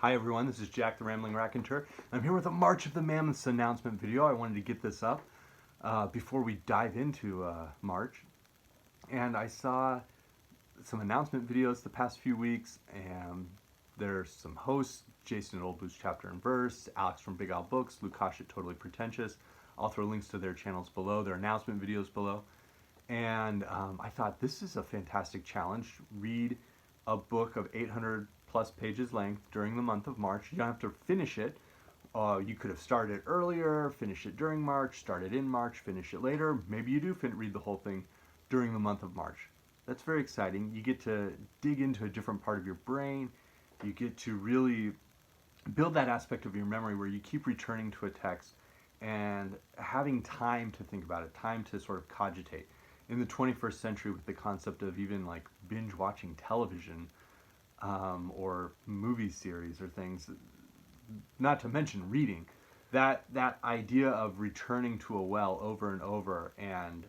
Hi everyone, this is Jack the Rambling Raconteur. I'm here with a March of the Mammoths announcement video. I wanted to get this up before we dive into March. And I saw some announcement videos the past few weeks, and there's some hosts, Jason at Old Blues Chapter and Verse, Alex from Big Al Books, Lukash at Totally Pretentious. I'll throw links to their channels below, their announcement videos below. And I thought this is a fantastic challenge. Read a book of 800 plus pages length during the month of March. You don't have to finish it. You could have started earlier, finish it during March, started in March, finish it later. Maybe you do read the whole thing during the month of March. That's very exciting. You get to dig into a different part of your brain. You get to really build that aspect of your memory where you keep returning to a text and having time to think about it, time to sort of cogitate. In the 21st century, with the concept of even like binge watching television, or movie series or things, not to mention reading, that idea of returning to a well over and over and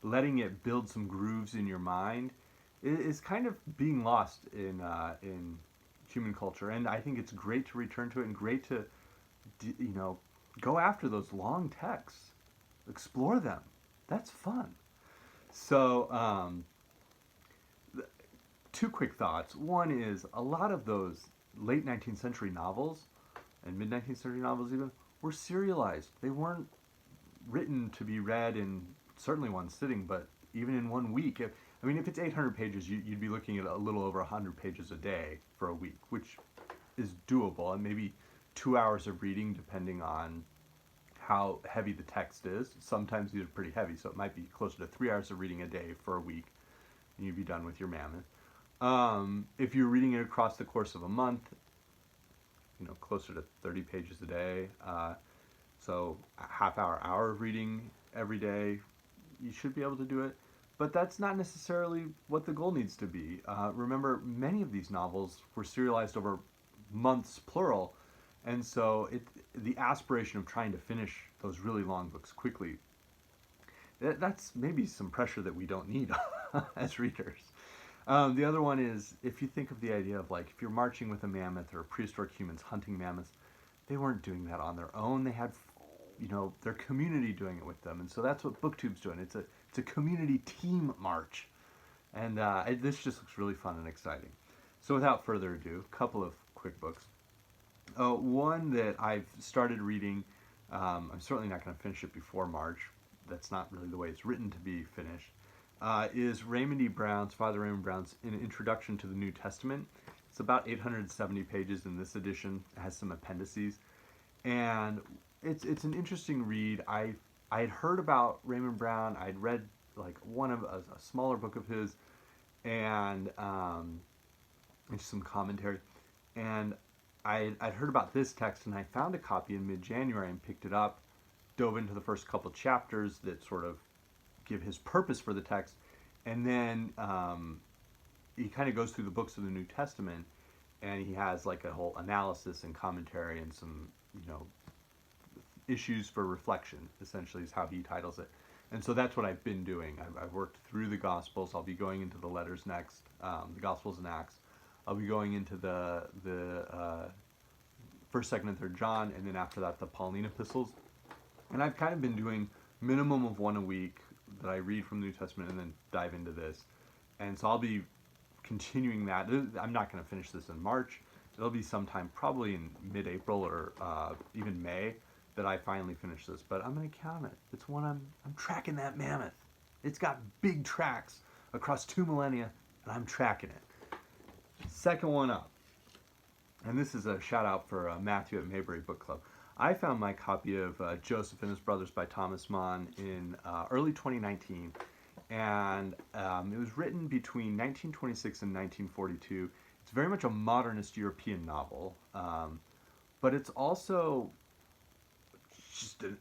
letting it build some grooves in your mind is kind of being lost in human culture. And I think it's great to return to it and great to go after those long texts, explore them. That's fun. So two quick thoughts. One is a lot of those late 19th century novels and mid 19th century novels even were serialized. They weren't written to be read in certainly one sitting, but even in 1 week. If it's 800 pages, you'd be looking at a little over 100 pages a day for a week, which is doable, and maybe 2 hours of reading depending on how heavy the text is. Sometimes these are pretty heavy, so it might be closer to 3 hours of reading a day for a week, and you'd be done with your mammoth. If you're reading it across the course of a month, closer to 30 pages a day, so a half hour of reading every day, you should be able to do it. But that's not necessarily what the goal needs to be. Remember, many of these novels were serialized over months, plural, and so the aspiration of trying to finish those really long books quickly, that's maybe some pressure that we don't need as readers. The other one is, if you think of the idea of if you're marching with a mammoth or prehistoric humans hunting mammoths, they weren't doing that on their own. They had, their community doing it with them, and so that's what BookTube's doing. It's a community team march, and this just looks really fun and exciting. So without further ado, a couple of quick books. One that I've started reading, I'm certainly not going to finish it before March. That's not really the way it's written to be finished. Is Father Raymond Brown's An Introduction to the New Testament. It's about 870 pages in this edition. It has some appendices, and it's an interesting read. I had heard about Raymond Brown. I'd read one of a smaller book of his, and some commentary, and I'd heard about this text, and I found a copy in mid-January and picked it up, dove into the first couple chapters that sort of give his purpose for the text, and then he kind of goes through the books of the New Testament, and he has a whole analysis and commentary and some issues for reflection, essentially is how he titles it. And so that's what I've been doing. I've worked through the Gospels. I'll be going into the letters next, the Gospels and Acts. I'll be going into the 1st, 2nd, and 3rd John, and then after that the Pauline epistles. And I've kind of been doing minimum of one a week that I read from the New Testament and then dive into this. And so I'll be continuing that. I'm not going to finish this in March. It'll be sometime probably in mid-April or even May that I finally finish this. But I'm going to count it. It's one I'm tracking that mammoth. It's got big tracks across 2 millennia, and I'm tracking it. Second one up. And this is a shout out for Matthew at Maybury Book Club. I found my copy of Joseph and His Brothers by Thomas Mann in early 2019, and it was written between 1926 and 1942. It's very much a modernist European novel, but it's also just an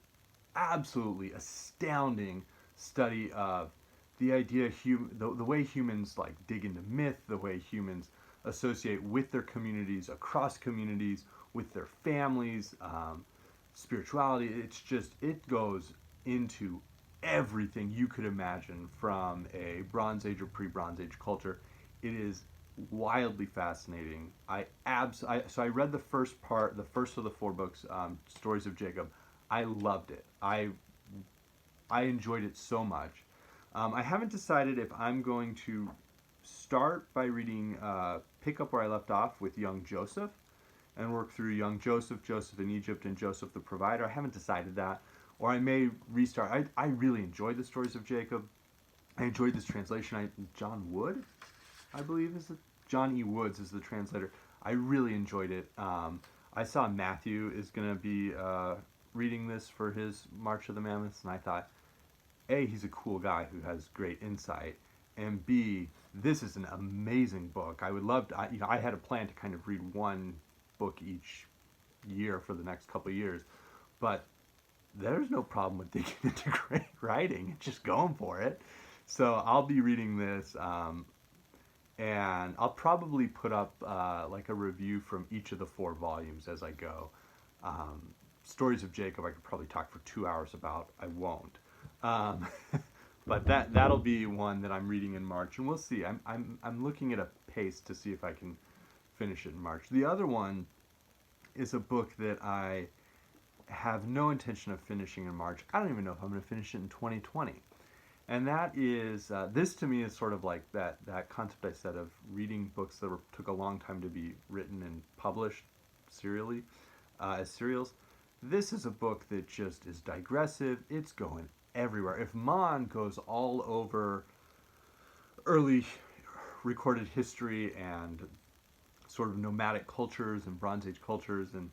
absolutely astounding study of the idea, the way humans dig into myth, the way humans associate with their communities, across communities, with their families, spirituality. It goes into everything you could imagine from a Bronze Age or pre-Bronze Age culture. It is wildly fascinating. So I read the first part, the first of the four books, Stories of Jacob. I loved it. I enjoyed it so much. I haven't decided if I'm going to start by reading, pick up where I left off with young Joseph, and work through young Joseph, Joseph in Egypt, and Joseph the provider. I haven't decided that. Or I may restart. I really enjoyed the Stories of Jacob. I enjoyed this translation. John Wood, I believe, is the John E. Woods is the translator. I really enjoyed it. I saw Matthew is going to be reading this for his March of the Mammoths, and I thought, A, he's a cool guy who has great insight, and B, this is an amazing book. I would love to, I had a plan to kind of read one book each year for the next couple of years, but there's no problem with digging into great writing and just going for it. So I'll be reading this, and I'll probably put up like a review from each of the four volumes as I go. Stories of Jacob I could probably talk for 2 hours about. I won't. But that'll be one that I'm reading in March, and we'll see. I'm looking at a pace to see if I can finish it in March. The other one is a book that I have no intention of finishing in March. I don't even know if I'm going to finish it in 2020. And that is, this to me is sort of like that concept I said of reading books that took a long time to be written and published serially, as serials. This is a book that just is digressive. It's going everywhere. If Mann goes all over early recorded history and sort of nomadic cultures and Bronze Age cultures and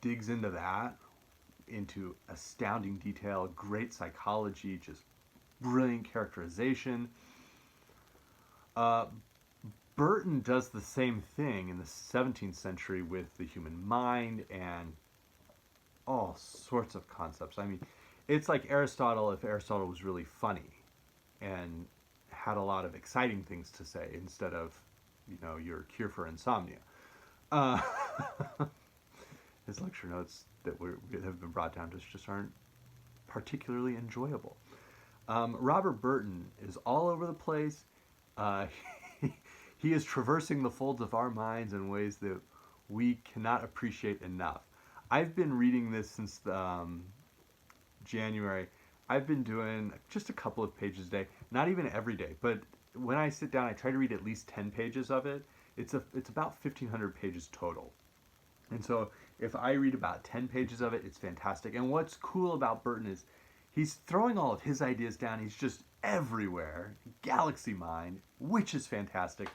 digs into that, into astounding detail, great psychology, just brilliant characterization. Burton does the same thing in the 17th century with the human mind and all sorts of concepts. I mean, it's like Aristotle if Aristotle was really funny and had a lot of exciting things to say instead of, your cure for insomnia. Uh, his lecture notes that have been brought down to us just aren't particularly enjoyable. Robert Burton is all over the place. He is traversing the folds of our minds in ways that we cannot appreciate enough. I've been reading this since January. I've been doing just a couple of pages a day, not even every day, but when I sit down, I try to read at least 10 pages of it. It's about 1,500 pages total. And so if I read about 10 pages of it, it's fantastic. And what's cool about Burton is he's throwing all of his ideas down. He's just everywhere, galaxy mind, which is fantastic.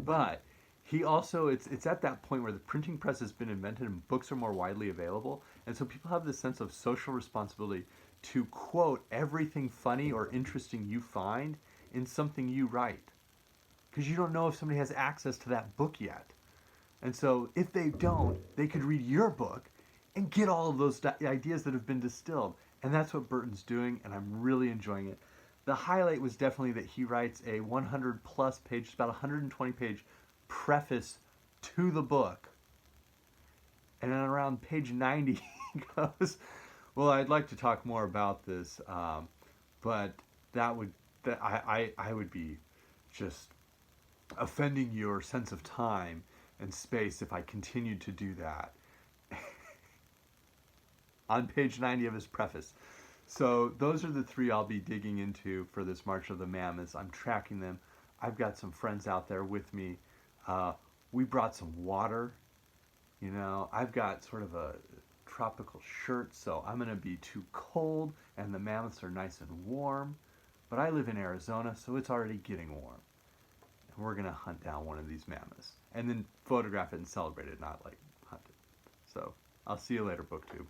But he also, it's at that point where the printing press has been invented and books are more widely available. And so people have this sense of social responsibility to quote everything funny or interesting you find in something you write. Because you don't know if somebody has access to that book yet. And so if they don't, they could read your book and get all of those ideas that have been distilled. And that's what Burton's doing, and I'm really enjoying it. The highlight was definitely that he writes a 100 plus page, about 120 page preface to the book. And then around page 90 he goes, well, I'd like to talk more about this, but I would be just offending your sense of time and space if I continued to do that. On page 90 of his preface. So those are the three I'll be digging into for this March of the Mammoths. I'm tracking them. I've got some friends out there with me. We brought some water. I've got sort of a tropical shirt, so I'm going to be too cold, and the mammoths are nice and warm. But I live in Arizona, so it's already getting warm. And we're going to hunt down one of these mammoths. And then photograph it and celebrate it, not like hunt it. So I'll see you later, BookTube.